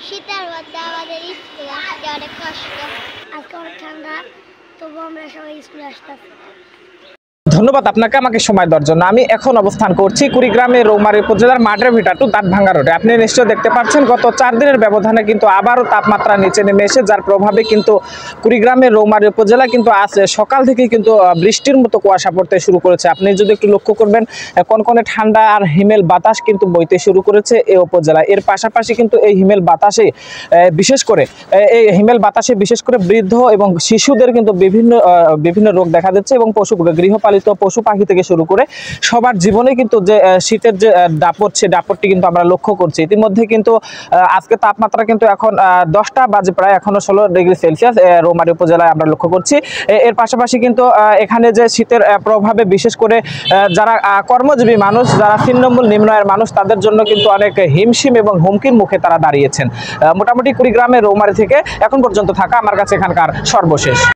শীতের মধ্যে আমাদের স্কুলে আসতে অনেক কষ্ট। আজকে অনেক ঠান্ডা, তবু আমরা সবাই স্কুলে আসতেছি। ধন্যবাদ আপনাকে আমাকে সময় দেওয়ার জন্য। আমি এখন অবস্থান করছি কুড়িগ্রামের রৌমারী উপজেলার মাঠের ভিটা টু দাঁতভাঙ্গা রোডে। আপনি নিশ্চয়ই দেখতে পাচ্ছেন গত 4 দিনের ব্যবধানে কিন্তু আবারও তাপমাত্রা নিচে নেমে এসে যার প্রভাবে কিন্তু কুড়িগ্রামের রৌমারী উপজেলা কিন্তু আজ সকাল থেকে কিন্তু বৃষ্টির মতো কুয়াশা পড়তে শুরু করেছে। আপনি যদি একটু লক্ষ্য করবেন কনকনে ঠান্ডা আর হিমেল বাতাস কিন্তু বইতে শুরু করেছে এই উপজেলা। এর পাশাপাশি কিন্তু এই হিমেল বাতাসে বিশেষ করে বৃদ্ধ এবং শিশুদের কিন্তু বিভিন্ন রোগ দেখা যাচ্ছে এবং গৃহপালিত পশু পাখি থেকে শুরু করে সবার জীবনে কিন্তু যে শীতের যে দাপট, সে দাপটটি কিন্তু আমরা লক্ষ্য করছি। ইতিমধ্যে কিন্তু আজকে তাপমাত্রা কিন্তু এখন 10টা বাজে প্রায়, এখনো 16 ডিগ্রি সেলসিয়াস রৌমারী উপজেলায় আমরা লক্ষ্য করছি। এর পাশাপাশি কিন্তু এখানে যে শীতের প্রভাবে বিশেষ করে যারা কর্মজীবী মানুষ, যারা তৃণমূল নিম্ন আয়ের মানুষ, তাদের জন্য কিন্তু অনেক হিমশিম এবং হুমকির মুখে তারা দাঁড়িয়েছেন। মোটামুটি কুড়িগ্রামের রৌমারী থেকে এখন পর্যন্ত থাকা আমার কাছে এখানকার সর্বশেষ।